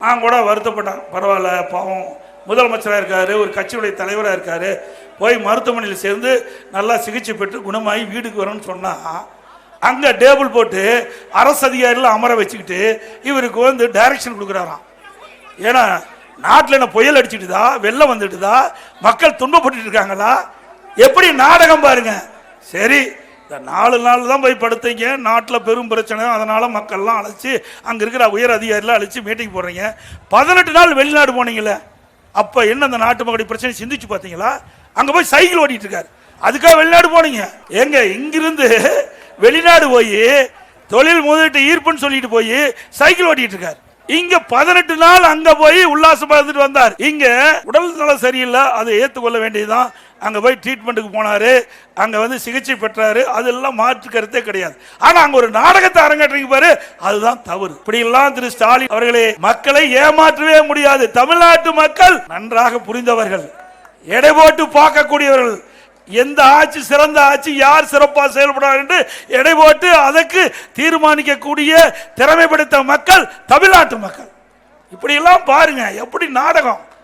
நான் கூட வருத்தப்பட்டேன். பரவாயில்ல, பாவம் முதலமைச்சராக இருக்காரு, ஒரு கட்சியுடைய தலைவராக இருக்காரு, போய் மருத்துவமனையில் சேர்ந்து நல்லா சிகிச்சை பெற்று குணமாகி வீட்டுக்கு வரணும்னு சொன்னால் அங்கே டேபிள் போட்டு அரசு அதிகாரிகள் அமர வச்சுக்கிட்டு இவருக்கு வந்து டைரக்ஷன் கொடுக்குறாராம். ஏன்னா நாட்டில் என்ன புயல் அடிச்சுட்டுதா, வெள்ளம் வந்துட்டுதா, மக்கள் துன்பப்பட்டு இருக்காங்களா, எப்படி நாடகம் பாருங்க. சரி, இந்த 4 நாள் தான் போய் படுத்தீங்க, நாட்டில் பெரும் பிரச்சனை, அதனால மக்கள்லாம் அழைச்சி அங்கே இருக்கிற உயர் அதிகாரிலாம் அழைச்சி மீட்டிங் போடுறீங்க. 18 நாள் வெளிநாடு போனீங்களே, அப்போ என்ன அந்த நாட்டு மக்களுடைய பிரச்சனை சிந்திச்சு பார்த்தீங்களா? அங்கே போய் சைக்கிள் ஓட்டிட்டு இருக்காரு, அதுக்காக வெளிநாடு போனீங்க. எங்க இங்கிருந்து வெளிநாடு போய் தொழில் முதலீட்டு ஈர்ப்புன்னு சொல்லிட்டு போய் சைக்கிள் ஓட்டிட்டு இருக்காரு. இங்க 18 நாள் அங்க போய் உல்லாசமா இருந்துட்டு வந்தார். இங்க உடல் நலம் சரியில்லை, அதை ஏற்றுக்கொள்ள வேண்டியதுதான். அங்க போய் ட்ரீட்மெண்ட்டுக்கு போனாரு, அங்க வந்து சிகிச்சை பெற்றாரு, அதெல்லாம் மாற்று கருத்தே கிடையாது. ஆனா அங்க ஒரு நாடகத்தை அரங்கேற்றீங்க பாரு, அதுதான் தவறு. இப்படி எல்லாம் திரு ஸ்டாலின் அவர்களே மக்களை ஏமாற்றவே முடியாது. தமிழ்நாட்டு மக்கள் நன்றாக புரிந்தவர்கள், எடை போட்டு பார்க்கக்கூடியவர்கள். எந்த ஆட்சி சிறந்த ஆட்சி, யார் சிறப்பாக செயல்படுவார் என்று எடை போட்டு அதற்கு தீர்மானிக்கக்கூடிய திறமை படைத்த மக்கள் தமிழ்நாட்டு மக்கள். இப்படி எல்லாம் பாருங்க, எப்படி நாடகம்.